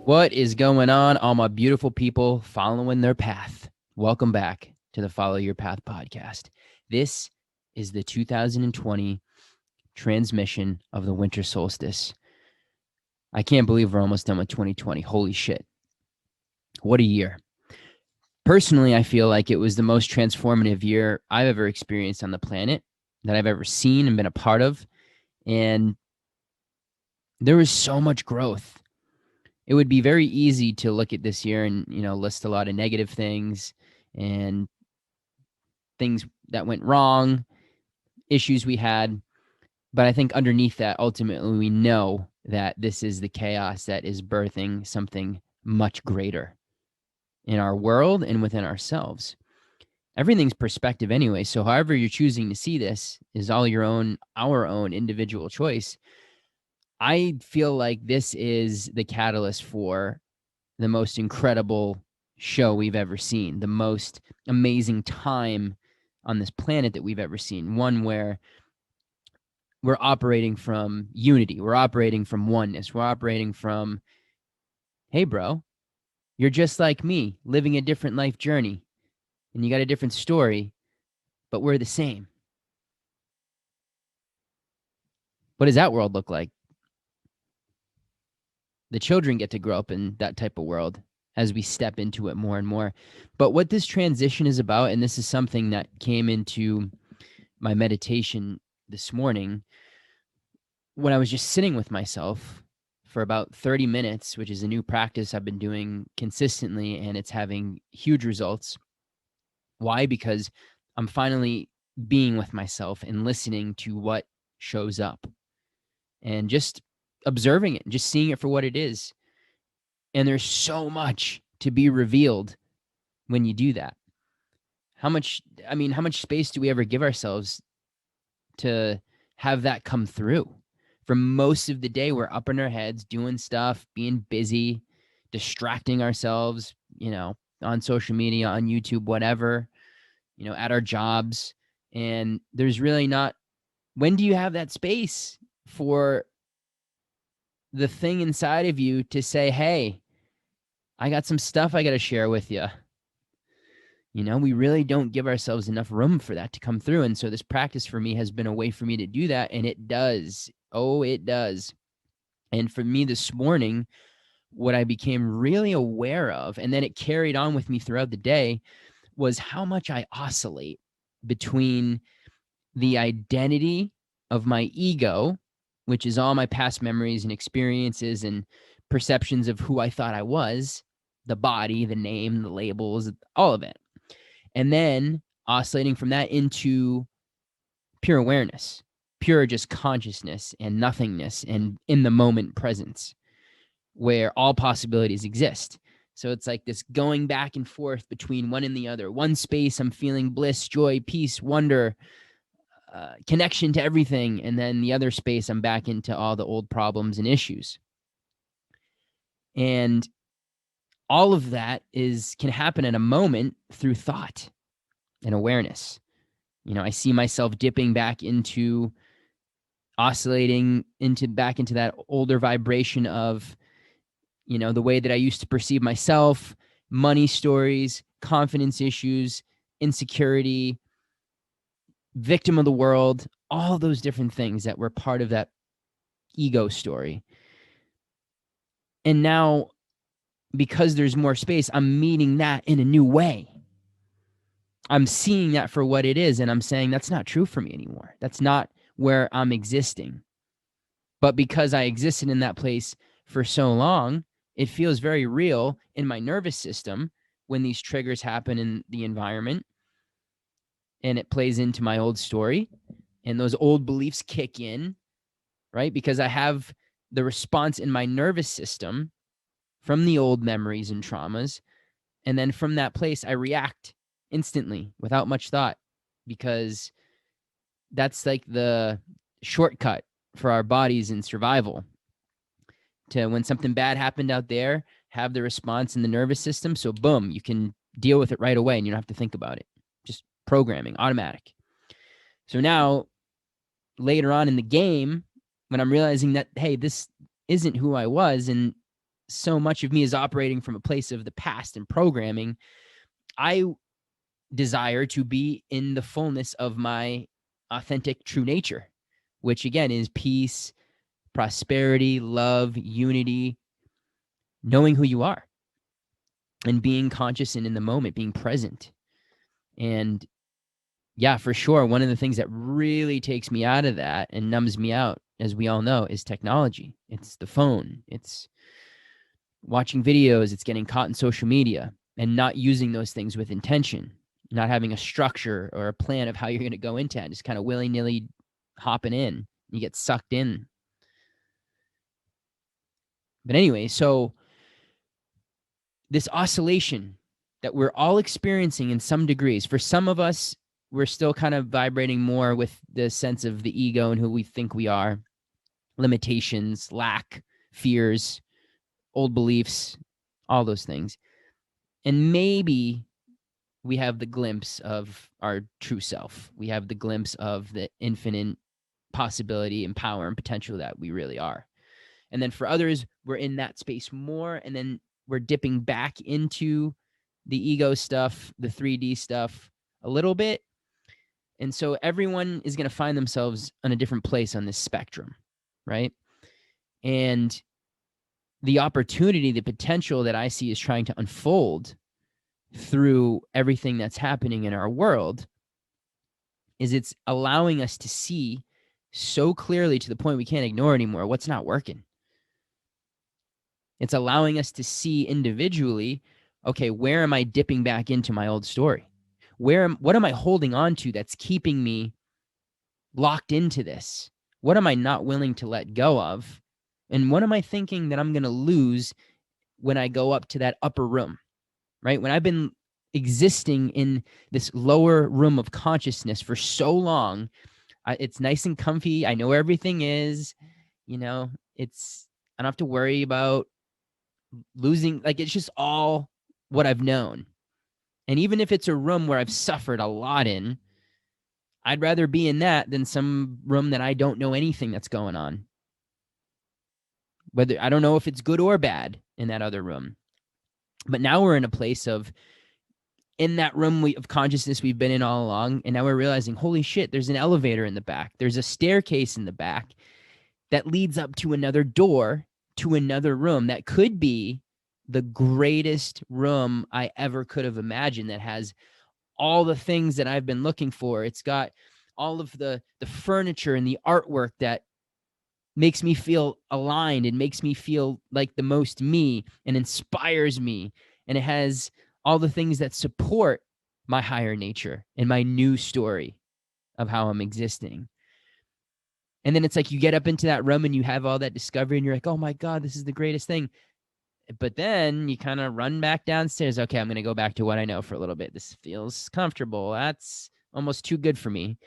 What is going on, all my beautiful people following their path? Welcome back to the Follow Your Path podcast. This is the 2020 transmission of the winter solstice. I can't believe we're almost done with 2020. Holy shit. What a year. Personally, I feel like it was the most transformative year I've ever experienced on the planet, that I've ever seen and been a part of. And there was so much growth. It would be very easy to look at this year and, list a lot of negative things and things that went wrong, issues we had. But I think underneath that, ultimately, we know that this is the chaos that is birthing something much greater in our world and within ourselves. Everything's perspective anyway. So however you're choosing to see this is all our own individual choice. I feel like this is the catalyst for the most incredible show we've ever seen, the most amazing time on this planet that we've ever seen, one where we're operating from unity, we're operating from oneness, we're operating from, hey, bro, you're just like me, living a different life journey, and you got a different story, but we're the same. What does that world look like? The children get to grow up in that type of world as we step into it more and more. But what this transition is about, and this is something that came into my meditation this morning when I was just sitting with myself for about 30 minutes, which is a new practice I've been doing consistently, and it's having huge results. Why? Because I'm finally being with myself and listening to what shows up and just observing it, just seeing it for what it is. And there's so much to be revealed when you do that. How much space do we ever give ourselves to have that come through? For most of the day, we're up in our heads, doing stuff, being busy, distracting ourselves, on social media, on YouTube, whatever, at our jobs. And there's really not, when do you have that space for the thing inside of you to say, hey, I got some stuff I got to share with you? We really don't give ourselves enough room for that to come through. And so this practice for me has been a way for me to do that. And it does. Oh, it does. And for me this morning, what I became really aware of, and then it carried on with me throughout the day, was how much I oscillate between the identity of my ego, which is all my past memories and experiences and perceptions of who I thought I was, the body, the name, the labels, all of it. And then oscillating from that into pure awareness, pure just consciousness and nothingness and in the moment presence where all possibilities exist. So it's like this going back and forth between one and the other. One space, I'm feeling bliss, joy, peace, wonder, connection to everything. And then the other space, I'm back into all the old problems and issues. And all of that can happen in a moment through thought and awareness. I see myself dipping back into oscillating back into that older vibration of, the way that I used to perceive myself, money stories, confidence issues, insecurity, victim of the world, all those different things that were part of that ego story. And now, because there's more space, I'm meeting that in a new way. I'm seeing that for what it is, and I'm saying that's not true for me anymore. That's not where I'm existing. But because I existed in that place for so long, it feels very real in my nervous system when these triggers happen in the environment, and it plays into my old story, and those old beliefs kick in, right? Because I have the response in my nervous system from the old memories and traumas. And then from that place, I react instantly without much thought, because that's like the shortcut for our bodies in survival. To when something bad happened out there, have the response in the nervous system. So boom, you can deal with it right away and you don't have to think about it. Just programming, automatic. So now later on in the game, when I'm realizing that, hey, this isn't who I was, and so much of me is operating from a place of the past and programming, I desire to be in the fullness of my authentic true nature, which again is peace, prosperity, love, unity, knowing who you are and being conscious and in the moment, being present. And yeah, for sure, one of the things that really takes me out of that and numbs me out, as we all know, is technology. It's the phone, it's watching videos, it's getting caught in social media and not using those things with intention, not having a structure or a plan of how you're going to go into it, just kind of willy-nilly hopping in. You get sucked in. But anyway, so this oscillation that we're all experiencing in some degrees, for some of us, we're still kind of vibrating more with the sense of the ego and who we think we are, limitations, lack, fears, old beliefs, all those things. And maybe we have the glimpse of our true self. We have the glimpse of the infinite possibility and power and potential that we really are. And then for others, we're in that space more, and then we're dipping back into the ego stuff, the 3D stuff a little bit. And so everyone is going to find themselves on a different place on this spectrum, right? And the opportunity, the potential that I see is trying to unfold through everything that's happening in our world is it's allowing us to see so clearly to the point we can't ignore anymore what's not working. It's allowing us to see individually, okay, where am I dipping back into my old story? What am I holding on to that's keeping me locked into this? What am I not willing to let go of? And what am I thinking that I'm going to lose when I go up to that upper room, right? When I've been existing in this lower room of consciousness for so long, it's nice and comfy. I know where everything is, I don't have to worry about losing, like it's just all what I've known. And even if it's a room where I've suffered a lot in, I'd rather be in that than some room that I don't know anything that's going on. Whether I don't know if it's good or bad in that other room. But now we're in a place of in that room of consciousness we've been in all along, and now we're realizing, holy shit, there's an elevator in the back. There's a staircase in the back that leads up to another door to another room that could be the greatest room I ever could have imagined, that has all the things that I've been looking for. It's got all of the furniture and the artwork that makes me feel aligned and makes me feel like the most me and inspires me. And it has all the things that support my higher nature and my new story of how I'm existing. And then it's like you get up into that room and you have all that discovery and you're like, oh my God, this is the greatest thing. But then you kind of run back downstairs. Okay, I'm going to go back to what I know for a little bit. This feels comfortable. That's almost too good for me.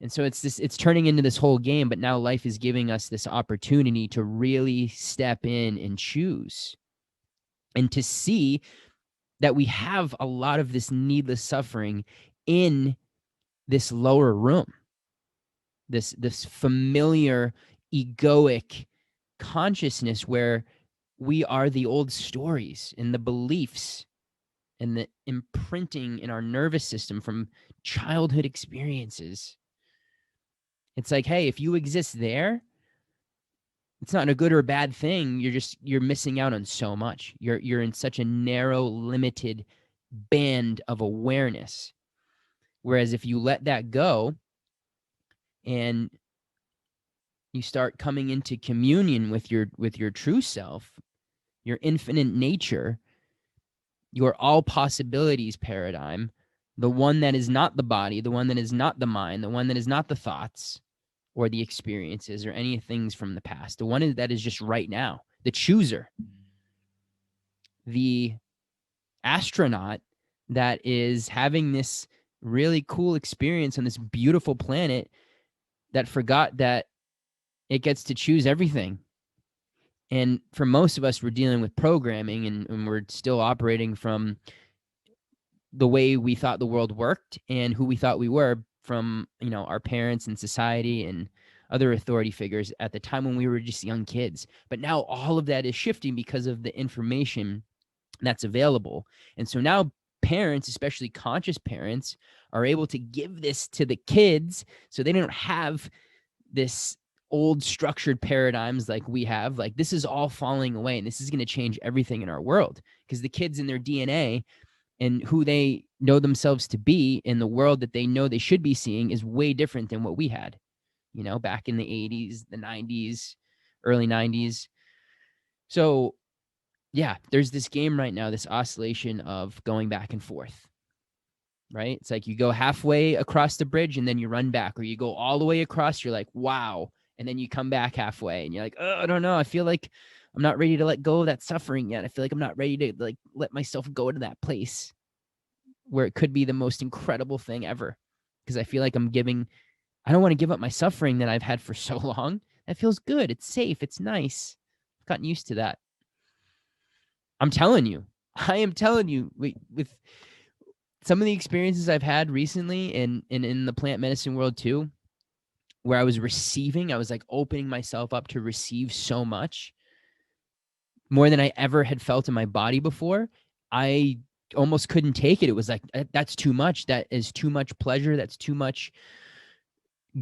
And so it's turning into this whole game, but now life is giving us this opportunity to really step in and choose and to see that we have a lot of this needless suffering in this lower room, this familiar egoic consciousness where we are the old stories and the beliefs and the imprinting in our nervous system from childhood experiences. It's like, hey, if you exist there, it's not a good or bad thing. You're missing out on so much. You're in such a narrow, limited band of awareness. Whereas if you let that go and you start coming into communion with your true self, your infinite nature, your all possibilities paradigm, the one that is not the body, the one that is not the mind, the one that is not the thoughts or the experiences or any things from the past, the one that is just right now, the chooser, the astronaut that is having this really cool experience on this beautiful planet that forgot that it gets to choose everything. And for most of us, we're dealing with programming and we're still operating from the way we thought the world worked and who we thought we were from, our parents and society and other authority figures at the time when we were just young kids. But now all of that is shifting because of the information that's available. And so now parents, especially conscious parents, are able to give this to the kids so they don't have this old structured paradigms like we have. Like, this is all falling away, and this is going to change everything in our world, because the kids in their DNA and who they know themselves to be in the world that they know they should be seeing is way different than what we had, back in the 80s, the 90s, early 90s. So yeah, there's this game right now, this oscillation of going back and forth, right? It's like you go halfway across the bridge and then you run back, or you go all the way across, you're like, wow. And then you come back halfway and you're like, oh, I don't know. I feel like I'm not ready to let go of that suffering yet. I feel like I'm not ready to like let myself go to that place where it could be the most incredible thing ever. Because I feel like I don't want to give up my suffering that I've had for so long. That feels good. It's safe. It's nice. I've gotten used to that. I'm telling you, I am telling you, with some of the experiences I've had recently and in the plant medicine world too, where I was receiving, I was like opening myself up to receive so much more than I ever had felt in my body before. I almost couldn't take it. It was like, that's too much. That is too much pleasure. That's too much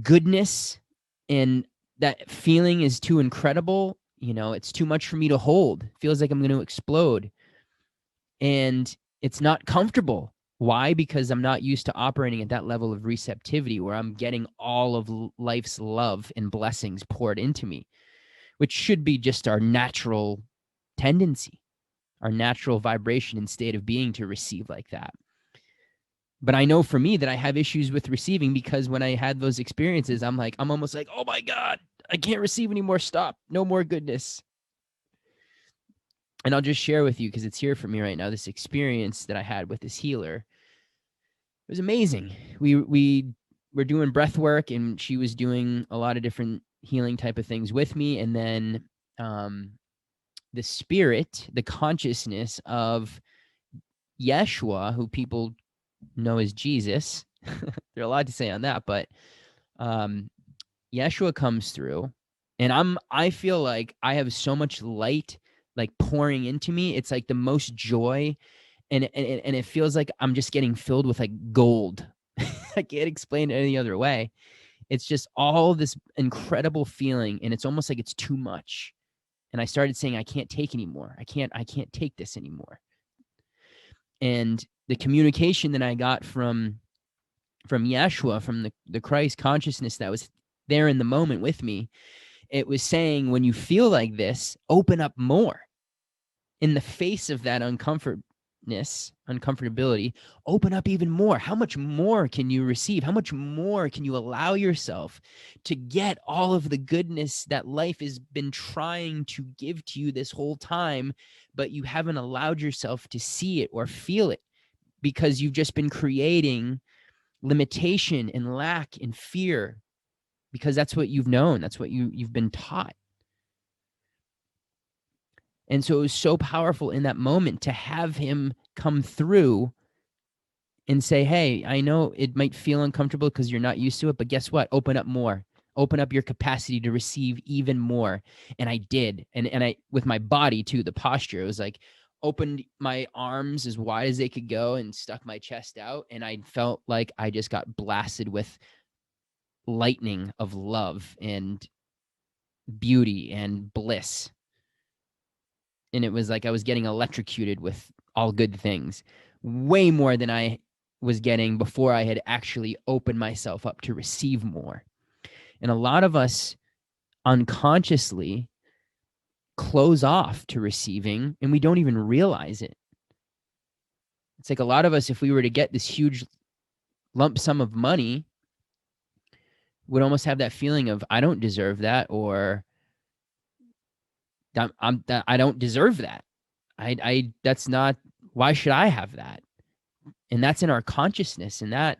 goodness. And that feeling is too incredible. It's too much for me to hold. It feels like I'm going to explode. And it's not comfortable. Why? Because I'm not used to operating at that level of receptivity where I'm getting all of life's love and blessings poured into me, which should be just our natural tendency, our natural vibration and state of being to receive like that. But I know for me that I have issues with receiving, because when I had those experiences, I'm almost like, oh my God, I can't receive anymore. Stop. No more goodness. And I'll just share with you, because it's here for me right now, this experience that I had with this healer. It was amazing. We were doing breath work, and she was doing a lot of different healing type of things with me. And then the spirit, the consciousness of Yeshua, who people know as Jesus, there are a lot to say on that, but Yeshua comes through, and I feel like I have so much light like pouring into me. It's like the most joy, and it feels like I'm just getting filled with like gold. I can't explain it any other way. It's just all this incredible feeling, and it's almost like it's too much. And I started saying, I can't take anymore. I can't take this anymore. And the communication that I got from Yeshua, from the Christ consciousness that was there in the moment with me, it was saying, when you feel like this, open up more. In the face of that uncomfortability, open up even more. How much more can you receive? How much more can you allow yourself to get all of the goodness that life has been trying to give to you this whole time, but you haven't allowed yourself to see it or feel it because you've just been creating limitation and lack and fear, because that's what you've known. That's what you've been taught. And so it was so powerful in that moment to have him come through and say, hey, I know it might feel uncomfortable because you're not used to it, but guess what? Open up more. Open up your capacity to receive even more. And I did. And I, with my body too, the posture, it was like, opened my arms as wide as they could go and stuck my chest out. And I felt like I just got blasted with lightning of love and beauty and bliss. And it was like I was getting electrocuted with all good things, way more than I was getting before I had actually opened myself up to receive more. And a lot of us unconsciously close off to receiving, and we don't even realize it. It's like a lot of us, if we were to get this huge lump sum of money, would almost have that feeling of, I don't deserve that, or I don't deserve that. I that's not, why should I have that? And that's in our consciousness, and that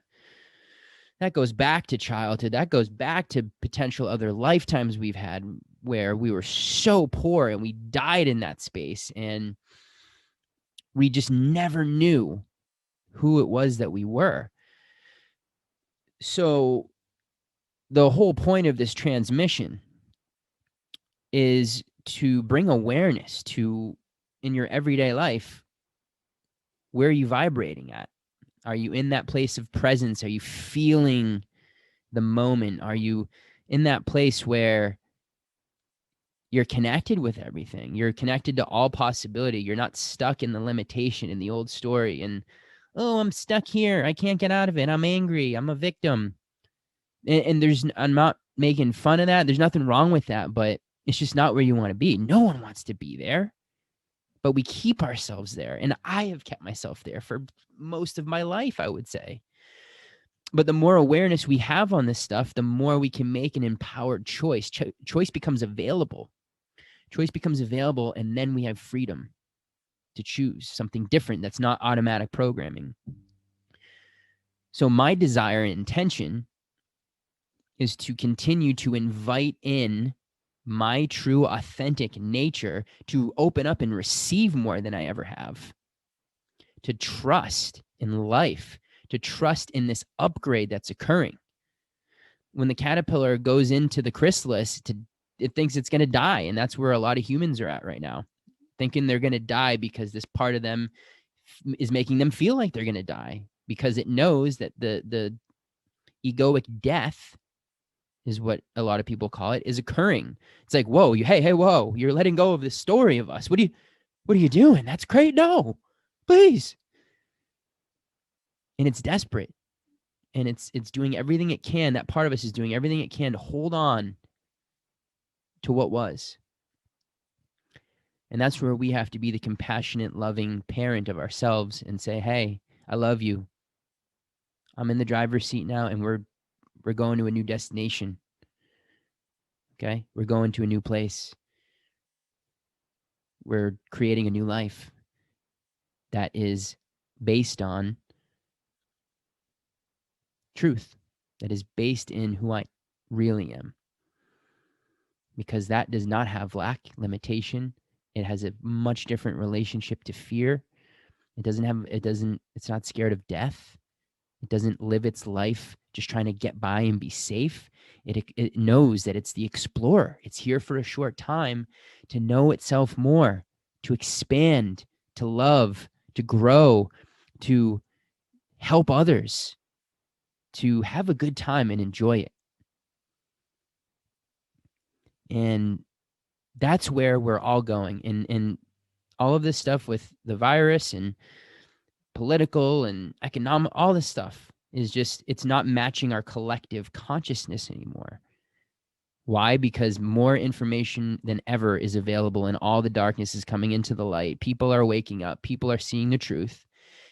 goes back to childhood. That goes back to potential other lifetimes we've had where we were so poor and we died in that space, and we just never knew who it was that we were. So the whole point of this transmission is to bring awareness to, in your everyday life, where are you vibrating at? Are you in that place of presence? Are you feeling the moment? Are you in that place where you're connected with everything? You're connected to all possibility. You're not stuck in the limitation in the old story and, oh, I'm stuck here. I can't get out of it. I'm angry. I'm a victim. And I'm not making fun of that. There's nothing wrong with that, but it's just not where you want to be. No one wants to be there, but we keep ourselves there. And I have kept myself there for most of my life, I would say. But the more awareness we have on this stuff, the more we can make an empowered choice. Choice becomes available. Choice becomes available, and then we have freedom to choose something different that's not automatic programming. So my desire and intention is to continue to invite in my true, authentic nature to open up and receive more than I ever have, to trust in life, to trust in this upgrade that's occurring. When the caterpillar goes into the chrysalis, it thinks it's going to die. And that's where a lot of humans are at right now, thinking they're going to die because this part of them is making them feel like they're going to die, because it knows that the egoic death is what a lot of people call it, is occurring. It's like, whoa, hey, whoa, you're letting go of this story of us. What are you doing? That's great. No, please. And it's desperate. And it's doing everything it can. That part of us is doing everything it can to hold on to what was. And that's where we have to be the compassionate, loving parent of ourselves and say, hey, I love you. I'm in the driver's seat now, and we're going to a new destination. Okay? We're going to a new place. We're creating a new life that is based on truth, that is based in who I really am. Because that does not have lack, limitation. It has a much different relationship to fear. It's not scared of death. It doesn't live its life just trying to get by and be safe. It knows that it's the explorer. It's here for a short time to know itself more, to expand, to love, to grow, to help others, to have a good time and enjoy it. And that's where we're all going. And all of this stuff with the virus and political and economic, all this stuff is just, it's not matching our collective consciousness anymore. Why? Because more information than ever is available and all the darkness is coming into the light. People are waking up. People are seeing the truth.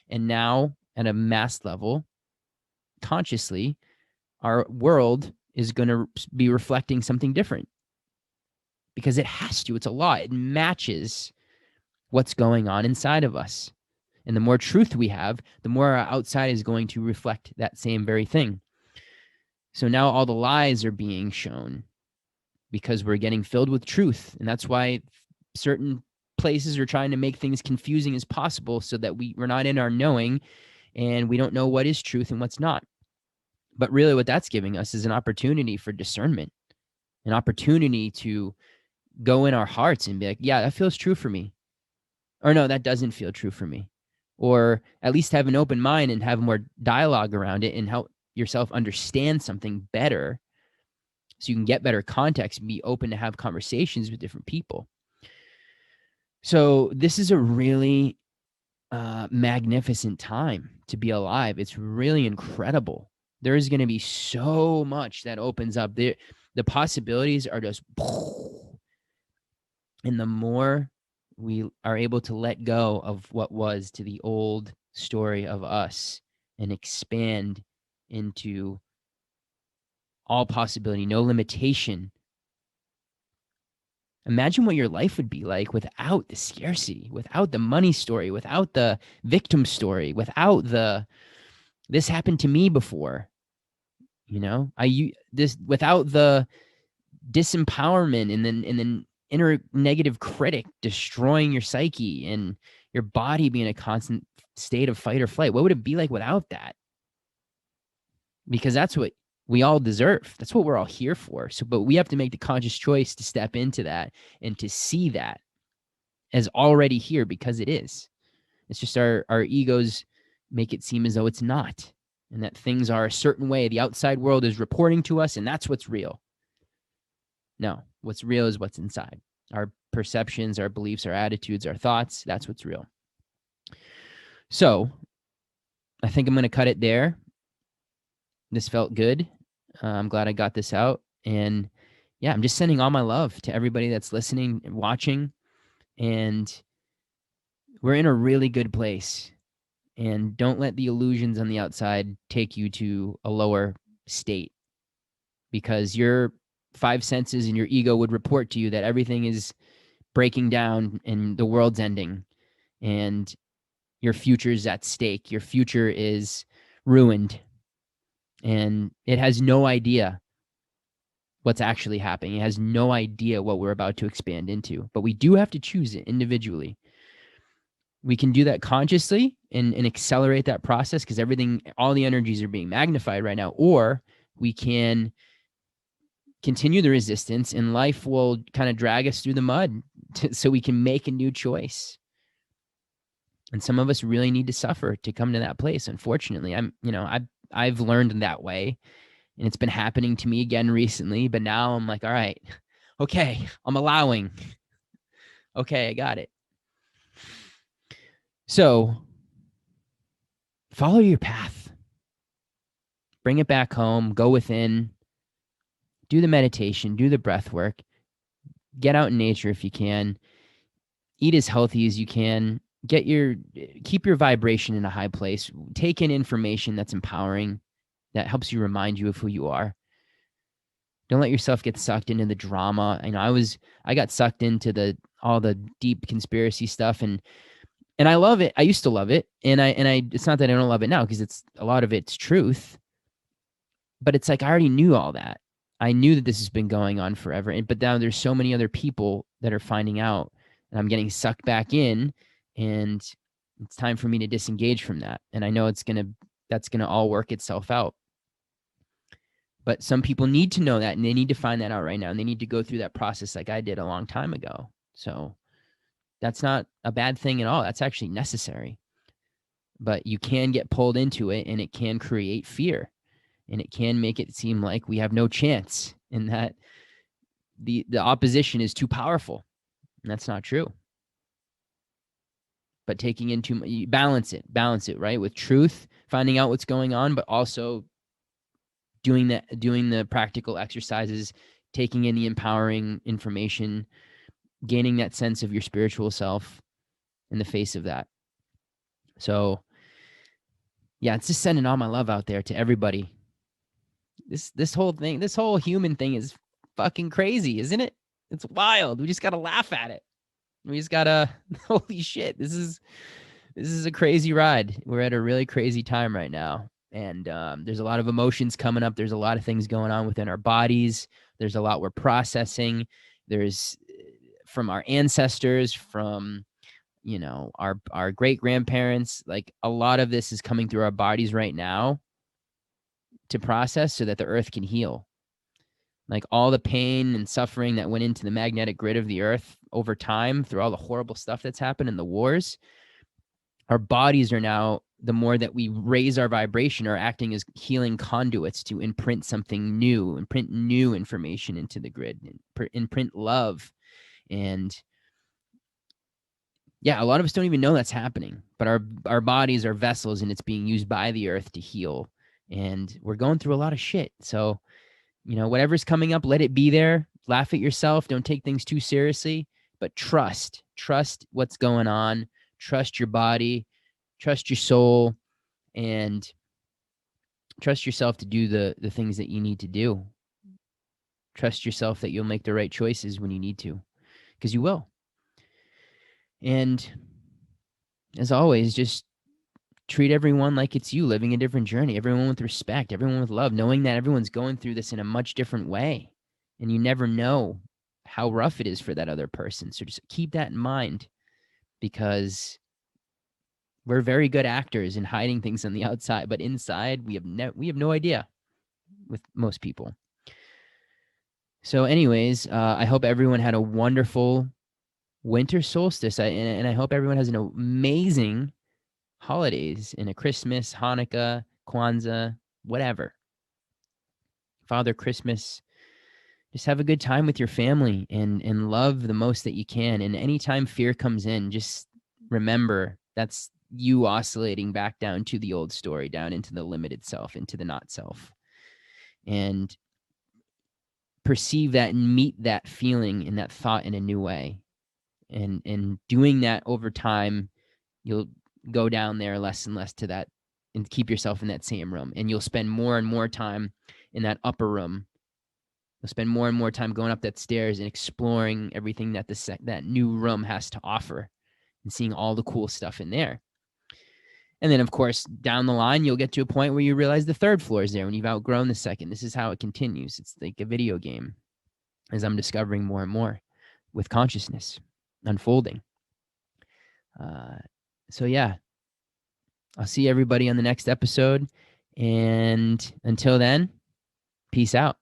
And now at a mass level, consciously, our world is going to be reflecting something different, because it has to. It's a law. It matches what's going on inside of us. And the more truth we have, the more our outside is going to reflect that same very thing. So now all the lies are being shown because we're getting filled with truth. And that's why certain places are trying to make things confusing as possible, so that we're not in our knowing and we don't know what is truth and what's not. But really what that's giving us is an opportunity for discernment, an opportunity to go in our hearts and be like, yeah, that feels true for me. Or no, that doesn't feel true for me. Or at least have an open mind and have more dialogue around it and help yourself understand something better, so you can get better context and be open to have conversations with different people. So this is a really magnificent time to be alive. It's really incredible. There is going to be so much that opens up. The possibilities are just, and the more we are able to let go of what was, to the old story of us, and expand into all possibility, no limitation. Imagine what your life would be like without the scarcity, without the money story, without the victim story, without the, this happened to me before, without the disempowerment and then inner negative critic destroying your psyche and your body being in a constant state of fight or flight. What would it be like without that? Because that's what we all deserve. That's what we're all here for. So, but we have to make the conscious choice to step into that and to see that as already here, because it is. It's just our egos make it seem as though it's not, and that things are a certain way. The outside world is reporting to us, and that's what's real. No, what's real is what's inside. Our perceptions, our beliefs, our attitudes, our thoughts, that's what's real. So I think I'm going to cut it there. This felt good. I'm glad I got this out. And yeah, I'm just sending all my love to everybody that's listening and watching. And we're in a really good place. And don't let the illusions on the outside take you to a lower state, because your five senses and your ego would report to you that everything is breaking down and the world's ending and your future is at stake. Your future is ruined, and it has no idea what's actually happening. It has no idea what we're about to expand into, but we do have to choose it individually. We can do that consciously and accelerate that process, because everything, all the energies are being magnified right now. Or we can continue the resistance, and life will kind of drag us through the mud so we can make a new choice. And some of us really need to suffer to come to that place. Unfortunately, I've learned that way, and it's been happening to me again recently. But now I'm like, all right, okay, I'm allowing. Okay, I got it. So follow your path. Bring it back home. Go within. Do the meditation. Do the breath work. Get out in nature if you can. Eat as healthy as you can. Keep your vibration in a high place. Take in information that's empowering, that helps you, remind you of who you are. Don't let yourself get sucked into the drama. I got sucked into all the deep conspiracy stuff, and I love it. I used to love it, and I it's not that I don't love it now, because it's a lot of it's truth. But it's like I already knew all that. I knew that this has been going on forever, but now there's so many other people that are finding out, and I'm getting sucked back in, and it's time for me to disengage from that. And I know that's gonna all work itself out. But some people need to know that, and they need to find that out right now, and they need to go through that process like I did a long time ago. So that's not a bad thing at all. That's actually necessary. But you can get pulled into it, and it can create fear, and it can make it seem like we have no chance, and that the opposition is too powerful. And that's not true. But taking into balance it, right? With truth, finding out what's going on, but also doing the practical exercises, taking in the empowering information, gaining that sense of your spiritual self in the face of that. So yeah, it's just sending all my love out there to everybody. This whole human thing is fucking crazy, isn't it? It's wild. We just gotta laugh at it. We just gotta holy shit. This is a crazy ride. We're at a really crazy time right now. And there's a lot of emotions coming up. There's a lot of things going on within our bodies. There's a lot we're processing. There's from our ancestors, from our great grandparents. Like, a lot of this is coming through our bodies right now to process, so that the earth can heal. Like, all the pain and suffering that went into the magnetic grid of the earth over time, through all the horrible stuff that's happened in the wars, our bodies are now, the more that we raise our vibration, are acting as healing conduits to imprint something new, imprint new information into the grid, imprint love. And yeah, a lot of us don't even know that's happening, but our bodies are vessels, and it's being used by the earth to heal. And we're going through a lot of shit. So, whatever's coming up, let it be there. Laugh at yourself. Don't take things too seriously, but trust what's going on. Trust your body, trust your soul, and trust yourself to do the things that you need to do. Trust yourself that you'll make the right choices when you need to, because you will. And as always, just treat everyone like it's you living a different journey, everyone with respect, everyone with love, knowing that everyone's going through this in a much different way, and you never know how rough it is for that other person. So just keep that in mind, because we're very good actors in hiding things on the outside, but inside we have no idea. with most people. So anyways, I hope everyone had a wonderful winter solstice, and I hope everyone has an amazing holidays in a Christmas, Hanukkah, Kwanzaa, whatever. Father Christmas, just have a good time with your family and love the most that you can. And anytime fear comes in, just remember that's you oscillating back down to the old story, down into the limited self, into the not self. And perceive that and meet that feeling and that thought in a new way. And doing that over time, you'll go down there less and less to that and keep yourself in that same room. And you'll spend more and more time in that upper room. You'll spend more and more time going up that stairs and exploring everything that that new room has to offer and seeing all the cool stuff in there. And then, of course, down the line, you'll get to a point where you realize the third floor is there when you've outgrown the second. This is how it continues. It's like a video game, as I'm discovering more and more with consciousness unfolding. So, yeah, I'll see everybody on the next episode. And until then, peace out.